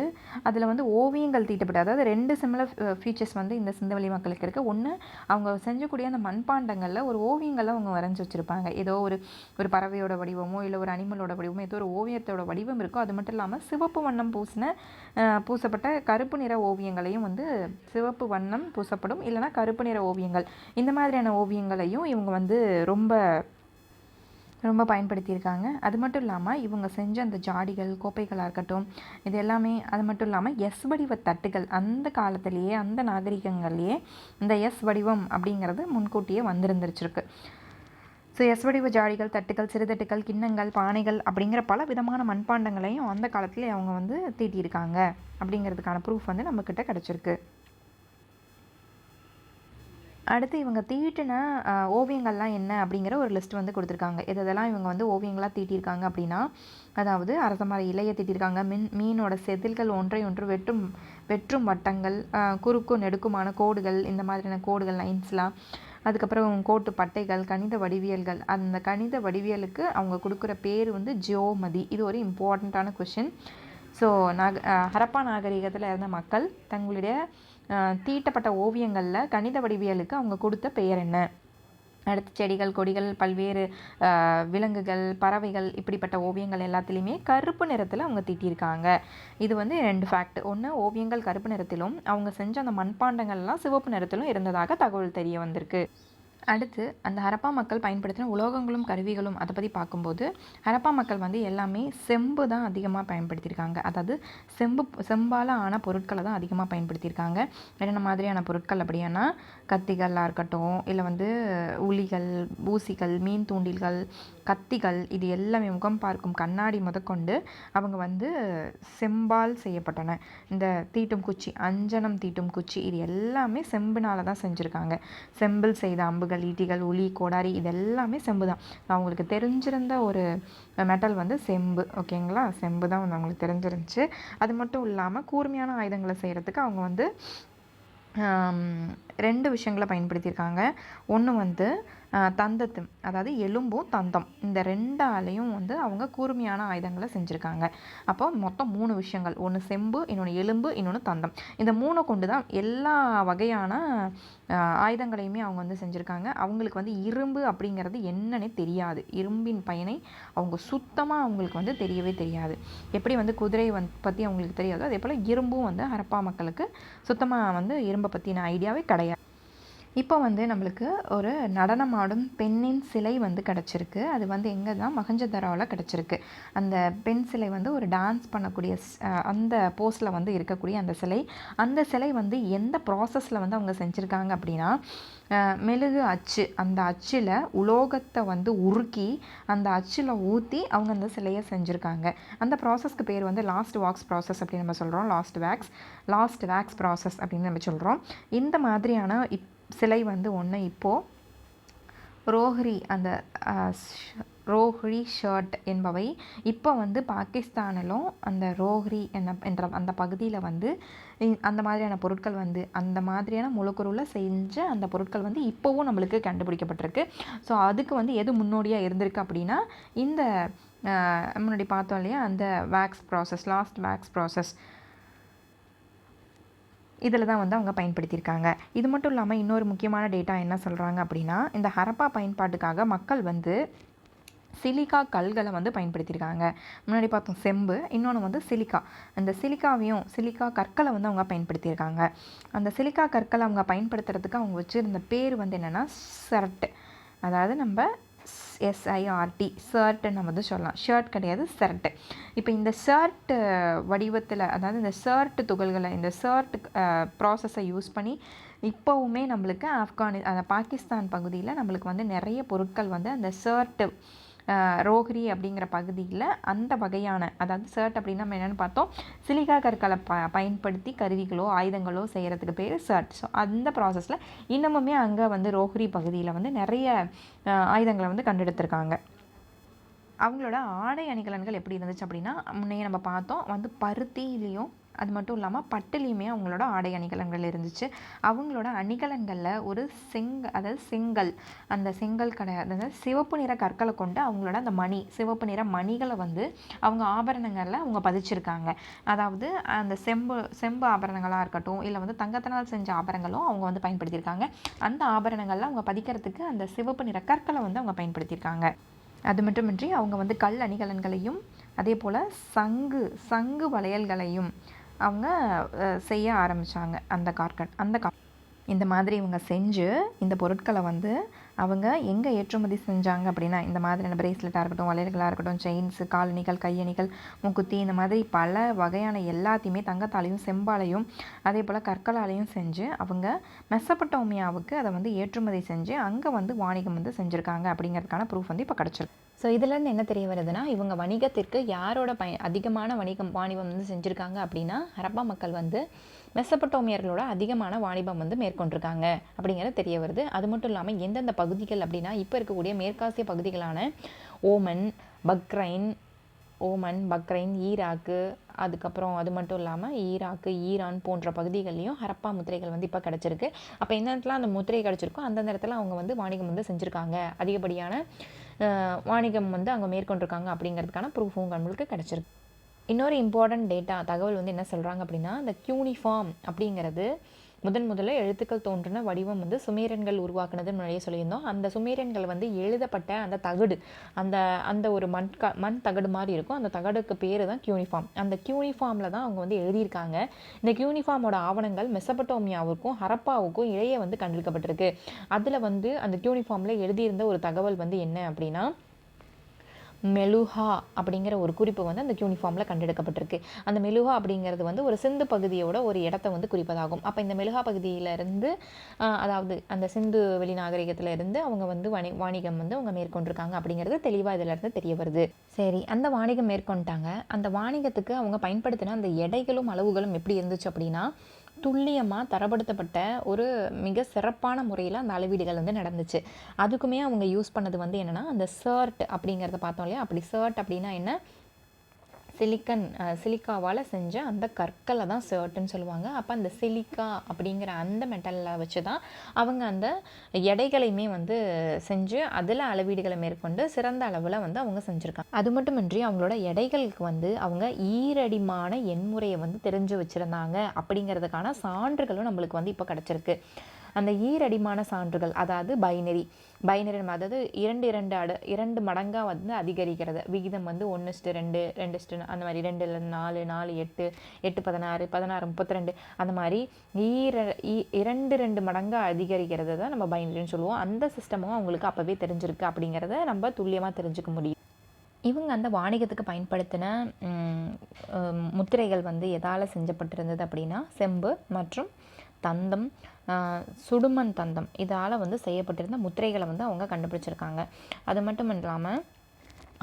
அதில் வந்து ஓவியங்கள் தீட்டப்பட்டு, அதாவது 2 சிமிலர் ஃபீச்சர்ஸ் வந்து இந்த சிந்துவெளி மக்களுக்கு இருக்குது. ஒன்று, அவங்க செஞ்சக்கூடிய அந்த மண்பாண்டங்களில் ஒரு ஓவியங்களை அவங்க வரைஞ்சி வச்சுருப்பாங்க. ஏதோ ஒரு பறவையோட வடிவமோ இல்லை ஒரு அனிமலோட வடிவமோ ஏதோ ஒரு ஓவியத்தோட வடிவம் இருக்கோ. அது மட்டும் இல்லாமல் சிவப்பு வண்ணம் பூசப்பட்ட கருப்பு நிற ஓவியங்களையும் வந்து சிவப்பு வண்ணம் பூசப்படும், இல்லைனா கருப்பு நிற ஓவியங்கள், இந்த மாதிரியான ஓவியங்களையும் இவங்க வந்து ரொம்ப பயன்படுத்தியிருக்காங்க. அது மட்டும் இல்லாமல் இவங்க செஞ்ச அந்த ஜாடிகள், கோப்பைகளாக இருக்கட்டும், இது எல்லாமே. அது மட்டும் இல்லாமல் எஸ் வடிவ தட்டுகள் அந்த காலத்திலேயே, அந்த நாகரிகங்கள்லேயே இந்த எஸ் வடிவம் அப்படிங்கிறது முன்கூட்டியே வந்திருந்துருச்சிருக்கு. ஸோ எஸ் வடிவ ஜாடிகள், தட்டுகள், சிறுதட்டுகள், கிண்ணங்கள், பானைகள் அப்படிங்கிற பல விதமான மண்பாண்டங்களையும் அந்த காலத்தில் அவங்க வந்து தீட்டியிருக்காங்க அப்படிங்கிறதுக்கான ப்ரூஃப் வந்து நம்மக்கிட்ட கிடச்சிருக்கு. அடுத்து இவங்க தீட்டின ஓவியங்கள்லாம் என்ன அப்படிங்கிற ஒரு லிஸ்ட் வந்து கொடுத்துருக்காங்க. இதெல்லாம் இவங்க வந்து ஓவியங்களாக தீட்டியிருக்காங்க அப்படின்னா, அதாவது அரசமர இலையை தீட்டியிருக்காங்க, மீனோட செதில்கள் ஒன்றை ஒன்று வெற்றும் வட்டங்கள், குறுக்கும் நெடுக்குமான கோடுகள், இந்த மாதிரியான கோடுகள், லைன்ஸ்லாம், அதுக்கப்புறம் கோட்டு பட்டைகள், கணித வடிவியல்கள். அந்த கணித வடிவியலுக்கு அவங்க கொடுக்குற பேர் வந்து ஜியோமதி. இது ஒரு இம்பார்ட்டண்ட்டான கொஷின். ஸோ ஹரப்பா நாகரிகத்தில் இருந்த மக்கள் தங்களுடைய தீட்டப்பட்ட ஓவியங்களில் கணித வடிவியலுக்கு அவங்க கொடுத்த பெயர் என்ன? அடுத்து செடிகள், கொடிகள், பல்வேறு விலங்குகள், பறவைகள், இப்படிப்பட்ட ஓவியங்கள் எல்லாத்துலேயுமே கருப்பு நிறத்தில் அவங்க தீட்டியிருக்காங்க. இது வந்து 2 ஃபேக்ட். ஒன்று, ஓவியங்கள் கருப்பு நிறத்திலும் அவங்க செஞ்ச அந்த மண்பாண்டங்கள்லாம் சிவப்பு நிறத்திலும் இருந்ததாக தகவல் தெரிய வந்திருக்கு. அடுத்து அந்த ஹரப்பா மக்கள் பயன்படுத்தின உலோகங்களும் கருவிகளும் அதை பற்றி பார்க்கும்போது, ஹரப்பா மக்கள் வந்து எல்லாமே செம்பு தான் அதிகமாக பயன்படுத்தியிருக்காங்க. அதாவது செம்பால் ஆன பொருட்களை தான் அதிகமாக பயன்படுத்தியிருக்காங்க. என்னென்ன மாதிரியான பொருட்கள் அப்படின்னா, கத்திகளாக இருக்கட்டும், இல்லை வந்து உளிகள், ஊசிகள், மீன் தூண்டில்கள், கத்திகள், இது எல்லாமே முகம் பார்க்கும் கண்ணாடி முதற்கொண்டு அவங்க வந்து செம்பால் செய்யப்பட்டன. இந்த தீட்டும் குச்சி, அஞ்சனம் தீட்டும் குச்சி, இது எல்லாமே செம்பினால் தான் செஞ்சுருக்காங்க. செம்பில் செய்த அம்புகள், ஈட்டிகள், உளி, கோடாரி, இது எல்லாமே செம்பு தான். அவங்களுக்கு தெரிஞ்சிருந்த ஒரு மெட்டல் வந்து செம்பு. ஓகேங்களா? செம்பு தான் வந்து அவங்களுக்கு தெரிஞ்சிருந்துச்சு. அது மட்டும் இல்லாமல் கூர்மையான ஆயுதங்களை செய்கிறதுக்கு அவங்க வந்து 2 விஷயங்களை பயன்படுத்தியிருக்காங்க. ஒன்று வந்து தந்தத்து, அதாவது எலும்பும் தந்தம், இந்த 2ஆலையும் வந்து அவங்க கூர்மையான ஆயுதங்களை செஞ்சுருக்காங்க. அப்போ மொத்தம் 3 விஷயங்கள். ஒன்று செம்பு, இன்னொன்று எலும்பு, இன்னொன்று தந்தம். இந்த 3 கொண்டு தான் எல்லா வகையான ஆயுதங்களையுமே அவங்க வந்து செஞ்சுருக்காங்க. அவங்களுக்கு வந்து இரும்பு அப்படிங்கிறது என்னன்னே தெரியாது. இரும்பின் பயனை அவங்க சுத்தமாக அவங்களுக்கு வந்து தெரியவே தெரியாது. எப்படி வந்து குதிரை பற்றி அவங்களுக்கு தெரியாதோ அதே போல் இரும்பும் வந்து ஹரப்பா மக்களுக்கு சுத்தமாக வந்து இரும்பை பற்றின ஐடியாவே கிடையாது. இப்போ வந்து நம்மளுக்கு ஒரு நடனமாடும் பெண்ணின் சிலை வந்து கிடச்சிருக்கு. அது வந்து எங்கே தான் மொஹஞ்சதாரோவில் கிடச்சிருக்கு. அந்த பெண் சிலை வந்து ஒரு டான்ஸ் பண்ணக்கூடிய அந்த போஸில் வந்து இருக்கக்கூடிய அந்த சிலை. அந்த சிலை வந்து எந்த ப்ராசஸில் வந்து அவங்க செஞ்சுருக்காங்க அப்படின்னா, மெழுகு அச்சு, அந்த அச்சில் உலோகத்தை வந்து உருக்கி அந்த அச்சில் ஊற்றி அவங்க அந்த சிலையை செஞ்சுருக்காங்க. அந்த ப்ராசஸ்க்கு பேர் வந்து லாஸ்ட் வாக்ஸ் ப்ராசஸ் அப்படின்னு நம்ம சொல்கிறோம். லாஸ்ட் வேக்ஸ் ப்ராசஸ் அப்படின்னு நம்ம சொல்கிறோம். இந்த மாதிரியான சிலை வந்து ஒன்று இப்போது ரோஹ்ரி ஷர்ட் என்பவை இப்போ வந்து பாகிஸ்தானிலும் அந்த ரோஹ்ரி என்ற அந்த பகுதியில் வந்து அந்த மாதிரியான பொருட்கள் வந்து அந்த மாதிரியான முழுக்குருவில் செஞ்ச அந்த பொருட்கள் வந்து இப்போவும் நம்மளுக்கு கண்டுபிடிக்கப்பட்டிருக்கு. ஸோ அதுக்கு வந்து எது முன்னோடியாக இருந்திருக்கு அப்படின்னா இந்த முன்னாடி பார்த்தோம் இல்லையா அந்த லாஸ்ட் வேக்ஸ் ப்ராசஸ் இதில் தான் வந்து அவங்க பயன்படுத்தியிருக்காங்க. இது மட்டும் இல்லாமல் இன்னொரு முக்கியமான டேட்டா என்ன சொல்கிறாங்க அப்படின்னா, இந்த ஹரப்பா பயன்பாட்டுக்காக மக்கள் வந்து சிலிக்கா கல்களை வந்து பயன்படுத்தியிருக்காங்க. முன்னாடி பார்த்தோம் செம்பு, இன்னொன்று வந்து அந்த சிலிக்கா கற்களை வந்து அவங்க பயன்படுத்தியிருக்காங்க. அந்த சிலிக்கா கற்களை அவங்க பயன்படுத்துறதுக்கு அவங்க வச்சுருந்த பேர் வந்து என்னென்னா சர்ட். அதாவது நம்ம SIRT ஷர்ட்டுன்னு நம்ம வந்து சொல்லலாம். ஷர்ட் கிடையாது, ஷர்ட்டு. இப்போ இந்த ஷர்ட் வடிவத்தில், அதாவது இந்த ஷர்ட் துகள்களை, இந்த ஷர்ட் ப்ராசஸை யூஸ் பண்ணி இப்போவுமே நம்மளுக்கு பாகிஸ்தான் பகுதியில் நம்மளுக்கு வந்து நிறைய பொருட்கள் வந்து அந்த ஷர்ட்டு ரோஹ்ரி அப்படிங்கிற பகுதியில் அந்த வகையான, அதாவது ஷர்ட் அப்படின்னா நம்ம என்னென்னு பார்த்தோம், சிலிக்கா கற்களை பயன்படுத்தி கருவிகளோ ஆயுதங்களோ செய்கிறதுக்கு பேர் ஷர்ட். ஸோ அந்த ப்ராசஸில் இன்னமுமே அங்கே வந்து ரோஹ்ரி பகுதியில் வந்து நிறைய ஆயுதங்களை வந்து கண்டெடுத்திருக்காங்க. அவங்களோட ஆடை அணிகலன்கள் எப்படி இருந்துச்சு அப்படின்னா, முன்னையே நம்ம பார்த்தோம் வந்து பருத்திலையும் அது மட்டும் இல்லாமல் பட்டுலேயுமே அவங்களோட ஆடை அணிகலன்கள் இருந்துச்சு. அவங்களோட அணிகலன்களில் ஒரு செங்கல், அந்த செங்கல் அதாவது சிவப்பு நிற கற்களை கொண்டு அவங்களோட அந்த சிவப்பு நிற மணிகளை வந்து அவங்க ஆபரணங்களில் அவங்க பதிச்சிருக்காங்க. அதாவது அந்த செம்பு ஆபரணங்களாக இருக்கட்டும், இல்லை வந்து தங்கத்தினால் செஞ்ச ஆபரணங்களும் அவங்க வந்து பயன்படுத்தியிருக்காங்க. அந்த ஆபரணங்களில் அவங்க பதிக்கிறதுக்கு அந்த சிவப்பு நிற கற்களை வந்து அவங்க பயன்படுத்தியிருக்காங்க. அது மட்டுமின்றி அவங்க வந்து கல் அணிகலன்களையும் அதே போல் சங்கு வளையல்களையும் அவங்க செய்ய ஆரம்பித்தாங்க. இந்த மாதிரி இவங்க செஞ்சு இந்த பொருட்களை வந்து அவங்க எங்கே ஏற்றுமதி செஞ்சாங்க அப்படின்னா, இந்த மாதிரியான பிரேஸ்லெட்டாக இருக்கட்டும், வளையல்களாக இருக்கட்டும், செயின்ஸு, காலணிகள், கையணிகள், மூக்குத்தி, இந்த மாதிரி பல வகையான எல்லாத்தையுமே தங்கத்தாலையும் செம்பாலையும் அதே போல் கற்களாலையும் செஞ்சு அவங்க மெசபடோமியாவுக்கு அதை வந்து ஏற்றுமதி செஞ்சு அங்கே வந்து வாணிகம் வந்து செஞ்சுருக்காங்க அப்படிங்கிறதுக்கான ப்ரூஃப் வந்து இப்போ கிடச்சிருக்கு. ஸோ இதிலேருந்து என்ன தெரிய வருதுன்னா, இவங்க வணிகத்திற்கு யாரோட அதிகமான வாணிபம் வந்து செஞ்சுருக்காங்க அப்படின்னா, ஹரப்பா மக்கள் வந்து மெசபடோமியர்களோட அதிகமான வாணிபம் வந்து மேற்கொண்டிருக்காங்க அப்படிங்கிறது தெரிய வருது. அது மட்டும் இல்லாமல் எந்தெந்த பகுதிகள் அப்படின்னா, இப்போ இருக்கக்கூடிய மேற்காசிய பகுதிகளான ஓமன், பக்ரைன், ஈராக்கு, அதுக்கப்புறம் அது மட்டும் இல்லாமல் ஈரான் போன்ற பகுதிகள்லையும் ஹரப்பா முத்திரைகள் வந்து இப்போ கிடச்சிருக்கு. அப்போ எந்த இடத்துல அந்த முத்திரை கிடச்சிருக்கோ அந்த இடத்துல அவங்க வந்து வாணிகம் வந்து செஞ்சுருக்காங்க, அதிகப்படியான வாணிகம் வந்து அங்கே மேற்கொண்டிருக்காங்க அப்படிங்கிறதுக்கான ப்ரூஃபும் நம்மளுக்கு கிடச்சிருக்கு. இன்னொரு இம்பார்ட்டன்ட் தகவல் வந்து என்ன சொல்கிறாங்க அப்படின்னா, இந்த கியூனிஃபார்ம் அப்படிங்கிறது முதல்ல எழுத்துக்கள் தோன்றின வடிவம் வந்து சுமேரன்கள் உருவாக்குனதுன்னு முன்னாடியே சொல்லியிருந்தோம். அந்த சுமேரன்கள் வந்து எழுதப்பட்ட அந்த தகடு, அந்த ஒரு மண் தகடு மாதிரி இருக்கும். அந்த தகடுக்கு பேர் தான் கியூனிஃபார்ம். அந்த கியூனிஃபார்மில் தான் அவங்க வந்து எழுதியிருக்காங்க. இந்த கியூனிஃபார்மோட ஆவணங்கள் மெசபடோமியாவுக்கும் ஹரப்பாவுக்கும் இடையே வந்து கண்டெடுக்கப்பட்டிருக்கு. அதில் வந்து அந்த கியூனிஃபார்மில் எழுதியிருந்த ஒரு தகவல் வந்து என்ன அப்படின்னா, மெலுஹா அப்படிங்கிற ஒரு குறிப்பு வந்து அந்த யூனிஃபார்மில் கண்டெடுக்கப்பட்டிருக்கு. அந்த மெலுஹா அப்படிங்கிறது வந்து ஒரு சிந்து பகுதியோட ஒரு இடத்தை வந்து குறிப்பதாகும். அப்போ இந்த மெலுஹா பகுதியிலேருந்து, அதாவது அந்த சிந்து வெளி நாகரிகத்தில் இருந்து அவங்க வந்து வாணிகம் வந்து அவங்க மேற்கொண்டிருக்காங்க அப்படிங்கிறது தெளிவாக இதிலேருந்து தெரிய வருது. சரி, அந்த வாணிகம் மேற்கொண்டாங்க. அந்த வாணிகத்துக்கு அவங்க பயன்படுத்தின அந்த எடைகளும் அளவுகளும் எப்படி இருந்துச்சு அப்படின்னா, துல்லியமாக தரப்படுத்தப்பட்ட ஒரு மிக சிறப்பான முறையில் அந்த அளவீடுகள் வந்து நடந்துச்சு. அதுக்குமே அவங்க யூஸ் பண்ணது வந்து என்னென்னா, அந்த சர்ட் அப்படிங்கிறத பார்த்தோம் இல்லையா, அப்படி சர்ட் அப்படின்னா என்ன, சிலிக்காவால் செஞ்ச அந்த கற்களை தான் சர்ட்டுன்னு சொல்லுவாங்க. அப்போ அந்த சிலிக்கா அப்படிங்கிற அந்த மெட்டலில் வச்சு தான் அவங்க அந்த எடைகளையுமே வந்து செஞ்சு அதில் அளவீடுகளை மேற்கொண்டு சிறந்த அளவில் வந்து அவங்க செஞ்சுருக்காங்க. அது மட்டுமின்றி அவங்களோட எடைகளுக்கு வந்து அவங்க ஈரடிமான எண்முறையை வந்து தெரிஞ்சு வச்சுருந்தாங்க அப்படிங்கிறதுக்கான சான்றுகளும் நம்மளுக்கு வந்து இப்போ கிடச்சிருக்கு. அந்த ஈரடிமான சான்றுகள், அதாவது பைனரி, அதாவது 2 மடங்காக வந்து அதிகரிக்கிறது. விகிதம் வந்து 1:2, 2 அந்த மாதிரி 2:4, 4, 8, 8, 16, 16, 32 அந்த மாதிரி 2 மடங்காக அதிகரிக்கிறது தான் நம்ம பைனரின்னு சொல்லுவோம். அந்த சிஸ்டமும் அவங்களுக்கு அப்போவே தெரிஞ்சிருக்கு அப்படிங்கிறத நம்ம துல்லியமாக தெரிஞ்சுக்க முடியும். இவங்க அந்த வாணிகத்துக்கு பயன்படுத்தின முத்திரைகள் வந்து எதால் செஞ்சப்பட்டிருந்தது அப்படின்னா செம்பு மற்றும் தந்தம், சுடுமண் தந்தம், இதால் வந்து செய்யப்பட்டிருந்த முத்திரைகளை வந்து அவங்க கண்டுபிடிச்சிருக்காங்க. அது மட்டும் இல்லாமல்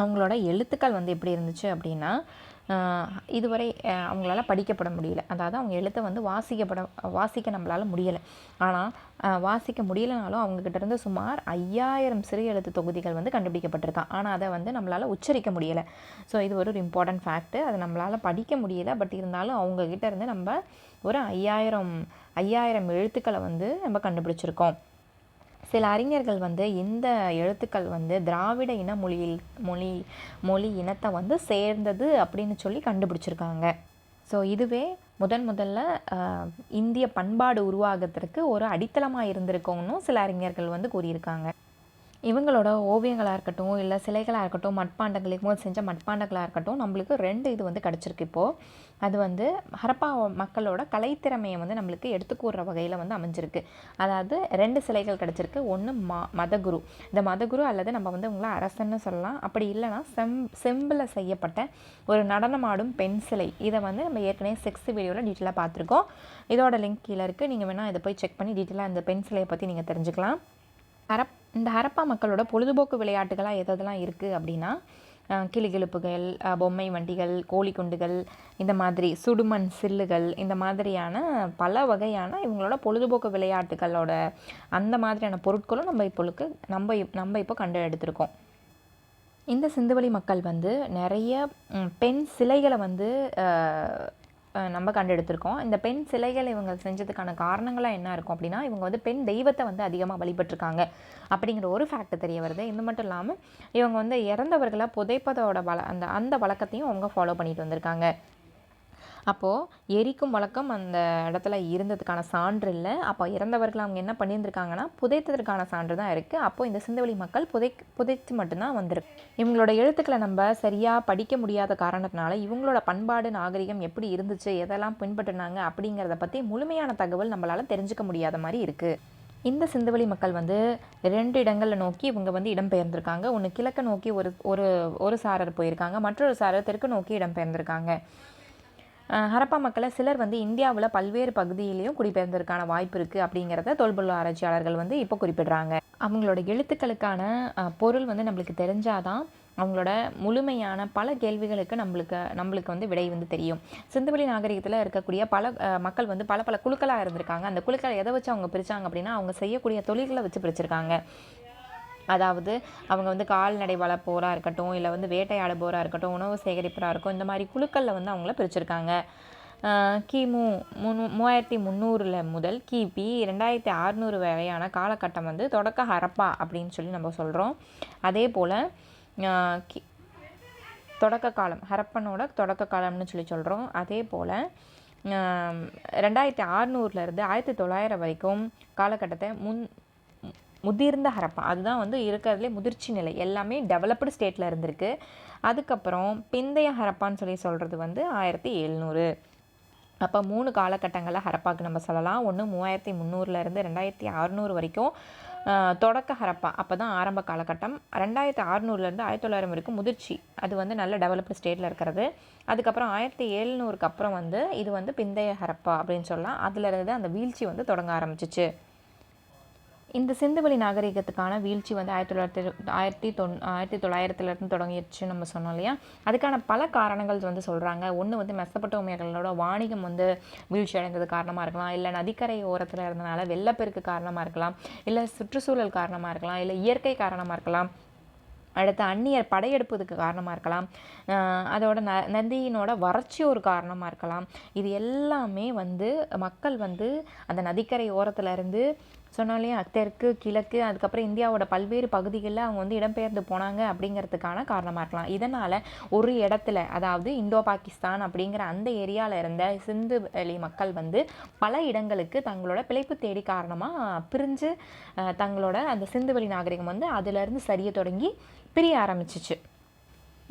அவங்களோட எழுத்துக்கள் வந்து எப்படி இருந்துச்சு அப்படின்னா இதுவரை அவங்களால படிக்கப்பட முடியல. அதாவது அவங்க எழுத்தை வந்து வாசிக்க நம்மளால் முடியலை. ஆனால் வாசிக்க முடியலைனாலும் அவங்கக்கிட்ட இருந்து சுமார் 5000 சிறு எழுத்து தொகுதிகள் வந்து கண்டுபிடிக்கப்பட்டிருக்கான். ஆனால் அதை வந்து நம்மளால் உச்சரிக்க முடியலை. ஸோ இது ஒரு இம்பார்ட்டன்ட் ஃபேக்ட்டு. அதை நம்மளால் படிக்க முடியலை. பட் இருந்தாலும் அவங்கக்கிட்ட இருந்து நம்ம ஒரு 5000 எழுத்துக்களை வந்து நம்ம கண்டுபிடிச்சிருக்கோம். சில அறிஞர்கள் வந்து இந்த எழுத்துக்கள் வந்து திராவிட இன மொழி இனத்தை வந்து சேர்ந்தது அப்படின்னு சொல்லி கண்டுபிடிச்சிருக்காங்க. ஸோ இதுவே முதல்ல இந்திய பண்பாடு உருவாகத்திற்கு ஒரு அடித்தளமாக இருந்திருக்கோன்னு சில அறிஞர்கள் வந்து கூறியிருக்காங்க. இவங்களோட ஓவியங்களாக இருக்கட்டும், இல்லை சிலைகளாக இருக்கட்டும், மட்பாண்டங்கள் செஞ்ச மட்பாண்டங்களாக இருக்கட்டும், நம்மளுக்கு 2 இது வந்து கிடச்சிருக்கு. இப்போது அது வந்து ஹரப்பா மக்களோட கலைத்திறமையை வந்து நம்மளுக்கு எடுத்துக்கூடுற வகையில் வந்து அமைஞ்சிருக்கு. அதாவது 2 சிலைகள் கிடச்சிருக்கு. ஒன்று மதகுரு. இந்த மதகுரு அல்லது நம்ம வந்து உங்களை அரசன்னு சொல்லலாம். அப்படி இல்லைனா செம்பில் செய்யப்பட்ட ஒரு நடனமாடும் பெண் சிலை. இதை வந்து நம்ம ஏற்கனவே 6th வீடியோவில் டீட்டெயிலாக பார்த்துருக்கோம். இதோட லிங்க் கீழே இருக்குது. நீங்கள் வேணால் இதை போய் செக் பண்ணி டீட்டெயிலாக இந்த பெண் சிலையை பற்றி நீங்கள் தெரிஞ்சுக்கலாம். இந்த ஹரப்பா மக்களோட பொழுதுபோக்கு விளையாட்டுகளாக எதெல்லாம் இருக்குது அப்படின்னா கிளிகிழப்புகள், பொம்மை வண்டிகள், கோழிக்குண்டுகள், இந்த மாதிரி சுடுமண் சில்லுகள், இந்த மாதிரியான பல வகையான இவங்களோட பொழுதுபோக்கு விளையாட்டுகளோட அந்த மாதிரியான பொருட்களும் நம்ம இப்போ கண்டு எடுத்திருக்கோம். இந்த சிந்துவெளி மக்கள் வந்து நிறைய பெண் சிலைகளை வந்து நம்ம கண்டெடுத்திருக்கோம். இந்த பெண் சிலைகள் இவங்க செஞ்சதுக்கான காரணங்களாக என்ன இருக்கும் அப்படின்னா இவங்க வந்து பெண் தெய்வத்தை வந்து அதிகமாக வழிபட்டிருக்காங்க அப்படிங்கிற ஒரு ஃபேக்ட் தெரிய வருது. இது மட்டும் இல்லாமல் இவங்க வந்து இறந்தவர்களை புதைப்பதோட அந்த வழக்கத்தையும் அவங்க ஃபாலோ பண்ணிட்டு வந்திருக்காங்க. அப்போது எரிக்கும் வழக்கம் அந்த இடத்துல இருந்ததுக்கான சான்று இல்லை. அப்போ இறந்தவர்கள் அவங்க என்ன பண்ணியிருந்திருக்காங்கன்னா புதைத்ததற்கான சான்று தான் இருக்குது. அப்போது இந்த சிந்துவெளி மக்கள் புதைத்து மட்டும்தான் வந்திருக்கு. இவங்களோட எழுத்துக்களை நம்ம சரியாக படிக்க முடியாத காரணத்தினால இவங்களோட பண்பாடு நாகரிகம் எப்படி இருந்துச்சு, எதெல்லாம் பின்பற்றினாங்க அப்படிங்கிறத பற்றி முழுமையான தகவல் நம்மளால் தெரிஞ்சுக்க முடியாத மாதிரி இருக்குது. இந்த சிந்துவெளி மக்கள் வந்து 2 இடங்களில் நோக்கி இவங்க வந்து இடம்பெயர்ந்திருக்காங்க. ஒன்று கிழக்க நோக்கி ஒரு சாரர் போயிருக்காங்க, மற்றொரு சாரர் தெற்கு நோக்கி இடம்பெயர்ந்திருக்காங்க. ஹரப்பா மக்களை சிலர் வந்து இந்தியாவில் பல்வேறு பகுதியிலையும் குடிபெயர்ந்ததற்கான வாய்ப்பு இருக்குது அப்படிங்கிறத தொல்பொருள் ஆராய்ச்சியாளர்கள் வந்து இப்போ குறிப்பிடுறாங்க. அவங்களோட எழுத்துக்களுக்கான பொருள் வந்து நம்மளுக்கு தெரிஞ்சாதான் அவங்களோட முழுமையான பல கேள்விகளுக்கு நம்மளுக்கு வந்து விடை வந்து தெரியும். சிந்துவெளி நாகரிகத்தில் இருக்கக்கூடிய பல மக்கள் வந்து பல குழுக்களாக இருந்திருக்காங்க. அந்த குழுக்களை எதை வச்சு அவங்க பிரித்தாங்க அப்படின்னா அவங்க செய்யக்கூடிய தொழில்களை வச்சு பிரிச்சிருக்காங்க. அதாவது அவங்க வந்து கால்நடை வளர்ப்போராக இருக்கட்டும், இல்லை வந்து வேட்டையாடுபோராக இருக்கட்டும், உணவு சேகரிப்பராக இருக்கும், இந்த மாதிரி குழுக்களில் வந்து அவங்கள பிரிச்சிருக்காங்க. கிமு 3300 முதல் கிபி 2600 வரையான காலகட்டம் வந்து தொடக்க ஹரப்பா அப்படின்னு சொல்லி நம்ம சொல்கிறோம். அதே போல் தொடக்க காலம் ஹரப்பனோட தொடக்க காலம்னு சொல்லி சொல்கிறோம். அதே போல் 2600 1900 வரைக்கும் காலகட்டத்தை முதிர்ந்த ஹரப்பா, அதுதான் வந்து இருக்கிறதுலே முதிர்ச்சி நிலை, எல்லாமே டெவலப்டு ஸ்டேட்டில் இருந்திருக்கு. அதுக்கப்புறம் பிந்தைய ஹரப்பான்னு சொல்லி சொல்கிறது வந்து 1700. அப்போ 3 காலகட்டங்களில் ஹரப்பாவுக்கு நம்ம சொல்லலாம். ஒன்று 3300 2600 வரைக்கும் தொடக்க ஹரப்பா, அப்போ தான் ஆரம்ப காலகட்டம். 2600 1900 வரைக்கும் முதிர்ச்சி, அது வந்து நல்ல டெவலப்டு ஸ்டேட்டில் இருக்கிறது. அதுக்கப்புறம் 1700 அப்புறம் வந்து இது வந்து பிந்தைய ஹரப்பா அப்படின்னு சொல்லலாம். அதிலிருந்து அந்த வீழ்ச்சி வந்து தொடங்க ஆரம்பிச்சிச்சு. இந்த சிந்துவெளி நாகரிகத்துக்கான வீழ்ச்சி வந்து 1900 தொடங்கிடுச்சு நம்ம சொன்னோம் இல்லையா. அதுக்கான பல காரணங்கள் வந்து சொல்கிறாங்க. ஒன்று வந்து மெசபடோமியர்களோட வாணிகம் வந்து வீழ்ச்சி அடைந்தது காரணமாக இருக்கலாம், இல்லை நதிக்கரை ஓரத்தில் இருந்தனால வெள்ளப்பெருக்கு காரணமாக இருக்கலாம், இல்லை சுற்றுச்சூழல் காரணமாக இருக்கலாம், இல்லை இயற்கை காரணமாக இருக்கலாம், அடுத்து அந்நியர் படையெடுப்பதுக்கு காரணமாக இருக்கலாம், அதோட நதியினோட வறட்சி ஒரு காரணமாக இருக்கலாம். இது எல்லாமே வந்து மக்கள் வந்து அந்த நதிக்கரை ஓரத்தில் இருந்து சொன்னாலே தெற்கு கிழக்கு அதுக்கப்புறம் இந்தியாவோட பல்வேறு பகுதிகளில் அவங்க வந்து இடம்பெயர்ந்து போனாங்க அப்படிங்கிறதுக்கான காரணமாக இருக்கலாம். இதனால் ஒரு இடத்துல, அதாவது இந்தோ பாகிஸ்தான் அப்படிங்கிற அந்த ஏரியாவில் இருந்த சிந்து வெளி மக்கள் வந்து பல இடங்களுக்கு தங்களோட பிழைப்பு தேடி காரணமாக பிரிஞ்சு தங்களோட அந்த சிந்து வெளி நாகரிகம் வந்து அதிலிருந்து சரிய தொடங்கி பிரிய ஆரம்பிச்சிச்சு.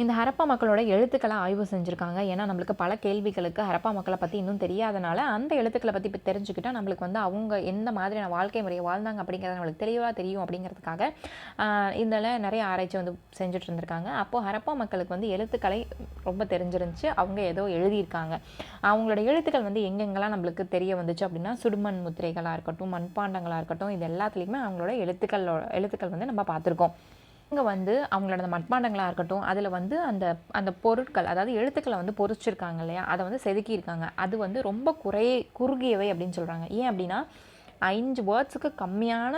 இந்த ஹரப்பா மக்களோட எழுத்துக்களை ஆய்வு செஞ்சுருக்காங்க. ஏன்னா நம்மளுக்கு பல கேள்விகளுக்கு ஹரப்பா மக்களை பற்றி இன்னும் தெரியாதனால அந்த எழுத்துக்களை பற்றி இப்போ தெரிஞ்சுக்கிட்டால் நம்மளுக்கு வந்து அவங்க எந்த மாதிரியான வாழ்க்கை முறையை வாழ்ந்தாங்க அப்படிங்கிறது நம்மளுக்கு தெளிவாக தெரியும் அப்படிங்கிறதுக்காக இதில் நிறைய ஆராய்ச்சி வந்து செஞ்சுட்டு இருந்திருக்காங்க. அப்போது ஹரப்பா மக்களுக்கு வந்து எழுத்துக்களை ரொம்ப தெரிஞ்சிருந்துச்சு. அவங்க ஏதோ எழுதியிருக்காங்க. அவங்களோட எழுத்துக்கள் வந்து எங்கெங்கெல்லாம் நம்மளுக்கு தெரிய வந்துச்சு அப்படின்னா சுடுமண் முத்திரைகளாக இருக்கட்டும், மண்பாண்டங்களாக இருக்கட்டும், இது எல்லாத்துலேயுமே அவங்களோட எழுத்துக்கள் வந்து நம்ம பார்த்துருக்கோம். இங்கே வந்து அவங்களோட அந்த மட்பாண்டங்களாக இருக்கட்டும், அதில் வந்து அந்த அந்த பொருட்கள், அதாவது எழுத்துக்களை வந்து பொறிச்சிருக்காங்க இல்லையா, அதை வந்து செதுக்கியிருக்காங்க. அது வந்து ரொம்ப குறுகியவை அப்படின்னு சொல்கிறாங்க. ஏன் அப்படின்னா 5 வேர்ட்ஸுக்கு கம்மியான,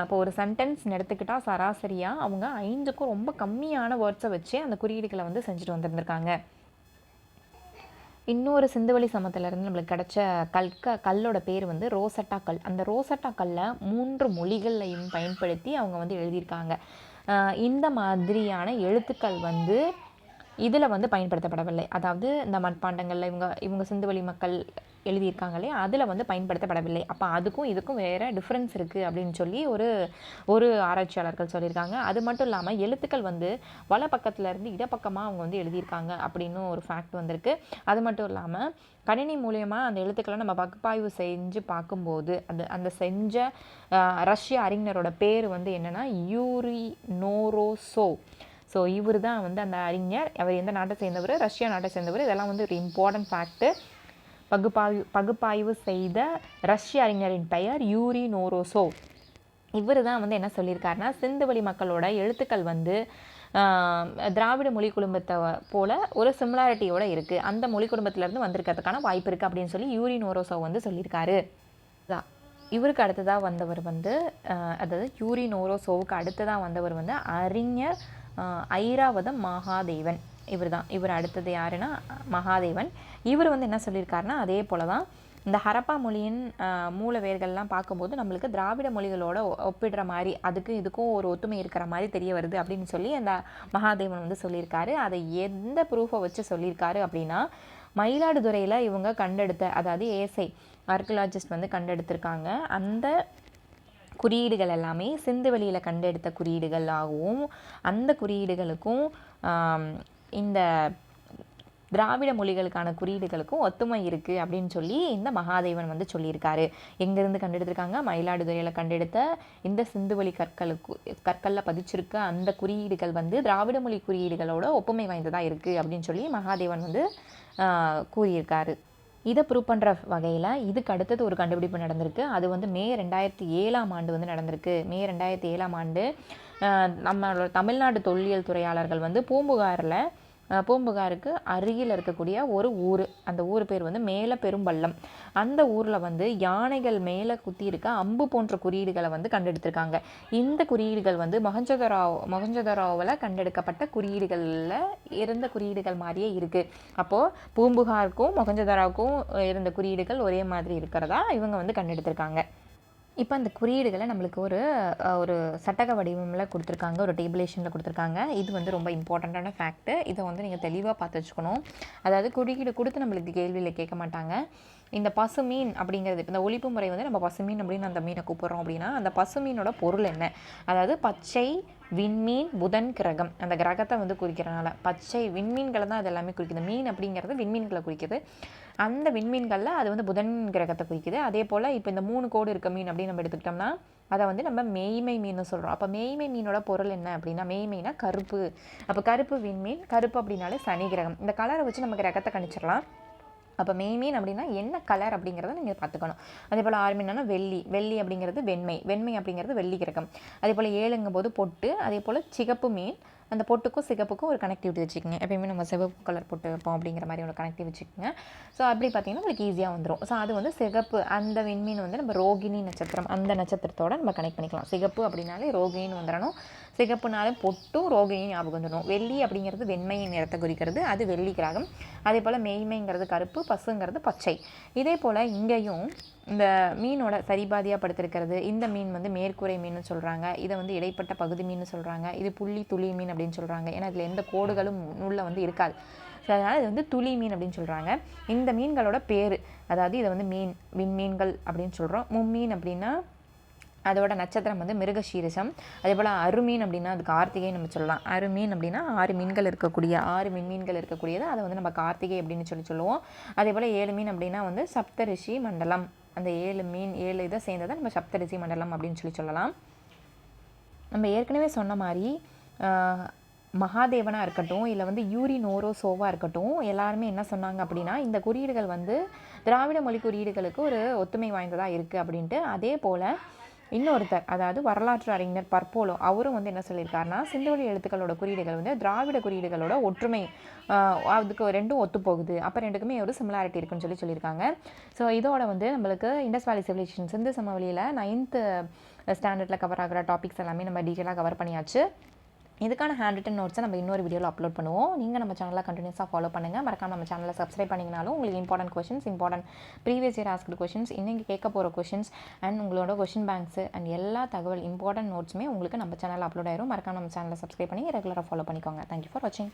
இப்போ ஒரு சென்டென்ஸ் எடுத்துக்கிட்டால் சராசரியாக அவங்க 5க்கும் ரொம்ப கம்மியான வேர்ட்ஸை வச்சு அந்த குறியீடுகளை வந்து செஞ்சுட்டு வந்திருந்திருக்காங்க. இன்னொரு சிந்துவெளி சமத்திலேருந்து நம்மளுக்கு கிடச்ச கல்லோட பேர் வந்து ரோசட்டா கல். அந்த ரோசட்டா கல்லை 3 மொழிகளையும் பயன்படுத்தி அவங்க வந்து எழுதியிருக்காங்க. இந்த மாதிரியான எழுத்துக்கள் வந்து இதில் வந்து பயன்படுத்தப்படவில்லை. அதாவது இந்த மண்பாண்டங்களில் இவங்க சிந்துவெளி மக்கள் எழுதியிருக்காங்களே அதில் வந்து பயன்படுத்தப்படவில்லை. அப்போ அதுக்கும் இதுக்கும் வேறு டிஃப்ரென்ஸ் இருக்குது அப்படின்னு சொல்லி ஒரு ஆராய்ச்சியாளர்கள் சொல்லியிருக்காங்க. அது மட்டும் இல்லாமல் எழுத்துக்கள் வந்து வல பக்கத்துலேருந்து இடப்பக்கமாக அவங்க வந்து எழுதியிருக்காங்க அப்படின்னு ஒரு ஃபேக்ட் வந்திருக்கு. அது மட்டும் இல்லாமல் கணினி மூலயமா அந்த எழுத்துக்களை நம்ம பகுப்பாய்வு செஞ்சு பார்க்கும்போது அந்த செஞ்ச ரஷ்ய அறிஞரோட பேர் வந்து என்னென்னா யூரி நோரோசோவ். ஸோ இவர் தான் வந்து அந்த அறிஞர். அவர் எந்த நாட்டை சேர்ந்தவர்? ரஷ்யா நாட்டை சேர்ந்தவர். இதெல்லாம் வந்து ஒரு இம்பார்ட்டன்ட் ஃபேக்ட்டு. பகுப்பாய்வு செய்த ரஷ்ய அறிஞரின் பெயர் யூரி நோரோசோவ். இவர் தான் வந்து என்ன சொல்லியிருக்காருன்னா, சிந்துவெளி மக்களோட எழுத்துக்கள் வந்து திராவிட மொழி குடும்பத்தை போல் ஒரு சிமிலாரிட்டியோடு இருக்குது, அந்த மொழி குடும்பத்திலேருந்து வந்திருக்கிறதுக்கான வாய்ப்பு இருக்குது அப்படின்னு சொல்லி யூரி நோரோசோவ் வந்து சொல்லியிருக்காரு. இவருக்கு அடுத்ததாக வந்தவர் வந்து, அதாவது யூரி நோரோசோவுக்கு அடுத்ததாக வந்தவர் வந்து அறிஞர் ஐராவதம் மகாதேவன். இவர் அடுத்தது யாருன்னா மகாதேவன். இவர் வந்து என்ன சொல்லியிருக்காருன்னா, அதே போல தான் இந்த ஹரப்பா மொழியின் மூல வேர்கள்லாம் பார்க்கும்போது நம்மளுக்கு திராவிட மொழிகளோட ஒப்பிடுற மாதிரி, அதுக்கும் இதுக்கும் ஒரு ஒத்துமை இருக்கிற மாதிரி தெரிய வருது அப்படின்னு சொல்லி அந்த மகாதேவன் வந்து சொல்லியிருக்காரு. அதை எந்த ப்ரூஃபை வச்சு சொல்லியிருக்காரு அப்படின்னா, மயிலாடுதுறையில் இவங்க கண்டெடுத்த, அதாவது ஏஎஸ்ஐ ஆர்கியாலஜிஸ்ட் வந்து கண்டெடுத்திருக்காங்க. அந்த குறியீடுகள் எல்லாமே சிந்துவெளியில் கண்டெடுத்த குறியீடுகளாகவும் அந்த குறியீடுகளுக்கும் இந்த திராவிட மொழிகளுக்கான குறியீடுகளுக்கும் ஒத்துமை இருக்குது அப்படின்னு சொல்லி இந்த மகாதேவன் வந்து சொல்லியிருக்காரு. எங்கேருந்து கண்டெடுத்திருக்காங்க? மயிலாடுதுறையில் கண்டெடுத்த இந்த சிந்துவெளி கற்களில் பதிச்சிருக்க அந்த குறியீடுகள் வந்து திராவிட மொழி குறியீடுகளோட ஒப்புமை வாய்ந்ததாக இருக்குது அப்படின்னு சொல்லி மகாதேவன் வந்து கூறியிருக்காரு. இதை ப்ரூவ் பண்ணுற வகையில் இதுக்கு அடுத்தது ஒரு கண்டுபிடிப்பு நடந்திருக்கு. அது வந்து மே 2007 வந்து நடந்திருக்கு. மே 2007 நம்மளோட தமிழ்நாடு தொல்லியல் துறையாளர்கள் வந்து பூம்புகாருக்கு அருகில் இருக்கக்கூடிய ஒரு ஊர், அந்த ஊர் பேர் வந்து மேலே பெரும்பள்ளம். அந்த ஊரில் வந்து யானைகள் மேலே குத்தி இருக்க அம்பு போன்ற குறியீடுகளை வந்து கண்டெடுத்திருக்காங்க. இந்த குறியீடுகள் வந்து மொஹஞ்சதாரோவில் கண்டெடுக்கப்பட்ட குறியீடுகளில் இருந்த குறியீடுகள் மாதிரியே இருக்குது. அப்போது பூம்புகாருக்கும் மொஹஞ்சதாரோவுக்கும் இருந்த குறியீடுகள் ஒரே மாதிரி இருக்கிறதா இவங்க வந்து கண்டெடுத்திருக்காங்க. இப்போ அந்த குறியீடுகளை நம்மளுக்கு ஒரு சட்டக வடிவமில் கொடுத்துருக்காங்க, ஒரு டேபிளேஷனில் கொடுத்துருக்காங்க. இது வந்து ரொம்ப இம்பார்ட்டண்ட்டான ஃபேக்ட்டு. இதை வந்து நீங்கள் தெளிவாக பார்த்து வச்சுக்கணும். அதாவது குறியீடு கொடுத்து நம்மளுக்கு கேள்வியில் கேட்க மாட்டாங்க. இந்த பசுமீன் அப்படிங்கிறது, இப்போ இந்த ஒழிப்பு முறை வந்து நம்ம பசுமீன் அப்படின்னு அந்த மீனை கூப்பிட்றோம் அப்படின்னா, அந்த பசுமீனோட பொருள் என்ன? அதாவது பச்சை விண்மீன் புதன் கிரகம், அந்த கிரகத்தை வந்து குறிக்கிறனால பச்சை விண்மீன்களை தான் அது எல்லாமே குறிக்குது. மீன் அப்படிங்கிறது விண்மீன்களை குறிக்குது. அந்த விண்மீன்களில் அது வந்து புதன் கிரகத்தை குறிக்குது. அதே போல் இப்போ இந்த 3 கோடு இருக்க மீன் அப்படின்னு நம்ம எடுத்துக்கிட்டோம்னா அதை வந்து நம்ம மெய்மை மீன் சொல்கிறோம். அப்போ மெய்மை மீனோட பொருள் என்ன அப்படின்னா, மெய்மைனா கருப்பு. அப்போ கருப்பு விண்மீன், கருப்பு அப்படின்னாலே சனி கிரகம். இந்த கலரை வச்சு நம்ம கிரகத்தை கணிச்சிடலாம். அப்போ மெய்மீன் அப்படின்னா என்ன கலர் அப்படிங்கிறத நீங்கள் பார்த்துக்கணும். அதே போல் 6 மீன்னா வெள்ளி அப்படிங்கிறது வெண்மை அப்படிங்கிறது வெள்ளி கிரகம். அதே போல் 7ங்கும் போது பொட்டு. அதே போல் சிகப்பு மீன், அந்த பொட்டுக்கும் சிகப்புக்கும் ஒரு கனெக்டிவிட்டி வச்சுக்கோங்க. எப்பயுமே நம்ம சிவப்பு கலர் பொட்டு வைப்போம் அப்படிங்கிற மாதிரி ஒரு கனெக்டிவ் வச்சுக்கோங்க. ஸோ அப்படி பார்த்தீங்கன்னா உங்களுக்கு ஈஸியாக வந்துடும். ஸோ அது வந்து சிகப்பு, அந்த விண்மீன் வந்து நம்ம ரோகிணி நட்சத்திரம், அந்த நட்சத்திரத்தோடு நம்ம கனெக்ட் பண்ணிக்கலாம். சிகப்பு அப்படின்னாலே ரோகிணின்னு வந்துடணும். சிகப்புனாலும் பொட்டும் ரோகிணியும் ஞாபகம் வந்துடும். வெள்ளி அப்படிங்கிறது வெண்மையின் நிறத்தை குறிக்கிறது, அது வெள்ளி கிரகம். அதே போல் மெய்மைங்கிறது கருப்பு, பசுங்கிறது பச்சை. இதே போல் இங்கேயும் இந்த மீனோட சரிபாதியாக படுத்திருக்கிறது. இந்த மீன் வந்து மேற்கூரை மீன் சொல்கிறாங்க, இதை வந்து இடைப்பட்ட பகுதி மீன் சொல்கிறாங்க, இது புள்ளி துளி மீன் அப்படின்னு சொல்கிறாங்க. ஏன்னா இதில் எந்த கோடுகளும் உள்ள வந்து இருக்காது. ஸோ அதனால் இது வந்து துளி மீன் அப்படின்னு சொல்கிறாங்க. இந்த மீன்களோட பேர், அதாவது இதை வந்து விண்மீன்கள் அப்படின்னு சொல்கிறோம். மும்மீன் அப்படின்னா அதோட நட்சத்திரம் வந்து மிருகசீரிஷம். அதே போல் அருமீன் அப்படின்னா அது கார்த்திகை நம்ம சொல்லலாம். அருமீன் அப்படின்னா 6 மீன்கள் இருக்கக்கூடிய 6 விண்மீன்கள் இருக்கக்கூடியது, அதை வந்து நம்ம கார்த்திகை அப்படின்னு சொல்லுவோம். அதே போல் 7 மீன் அப்படின்னா வந்து சப்தரிஷி மண்டலம். அந்த 7 இதை சேர்ந்ததை நம்ம சப்தரிஷி மண்டலம் அப்படின்னு சொல்லலாம். நம்ம ஏற்கனவே சொன்ன மாதிரி மகாதேவனாக இருக்கட்டும், இல்லை வந்து யூரினோரோசோவாக இருக்கட்டும், எல்லாருமே என்ன சொன்னாங்க அப்படின்னா இந்த குறியீடுகள் வந்து திராவிட மொழி குறியீடுகளுக்கு ஒரு ஒத்துமை வாய்ந்ததாக இருக்குது அப்படின்ட்டு. அதே போல் இன்னொருத்தர், அதாவது வரலாற்று அறிஞர் பர்போலோ, அவரும் வந்து என்ன சொல்லியிருக்காருன்னா சிந்துவெளி எழுத்துக்களோட குறியீடுகள் வந்து திராவிட குறியீடுகளோட ஒற்றுமை, அதுக்கு ரெண்டும் ஒத்து போகுது, அப்போ ரெண்டுக்குமே ஒரு சிமிலாரிட்டி இருக்குன்னு சொல்லியிருக்காங்க. ஸோ இதோட வந்து நம்மளுக்கு இண்டஸ் வேலி சிவிலைசேஷன் சிந்து சமவெளியில் 9th ஸ்டாண்டர்டில் கவர் ஆகிற டாபிக்ஸ் எல்லாமே நம்ம டீட்டெயிலாக கவர் பண்ணியாச்சு. இதுக்கான ஹேண்ட் ரிட்டன் நோட்ஸை நம்ம இன்னொரு வீடியோவில் அப்லோட் பண்ணுவோம். நீங்கள் நம்ம சேனலில் கண்டினியூஸாக ஃபாலோ பண்ணுங்கள். மறக்காம நம்ம சேனலை சப்ஸ்கிரைப் பண்ணிங்கனாலும் உங்களுக்கு important questions, previous year asked questions, இன்றைக்கி கேட்க போகிற கொஷின்ஸ் அண்ட் உங்களோட கொஷின் பேங்க்ஸ் அண்ட் எல்லா தகவல் இம்பார்ட்டன்ட் நோட்ஸுமே உங்களுக்கு நம்ம சேனலில் அப்லோட் ஆயிரும். மறக்காம நம்ம சேனலை சப்ஸ்கிரைப் பண்ணி ரெகுலராக ஃபாலோ பண்ணிக்கோங்க. தேங்க்யூ ஃபார் வாட்சிங்.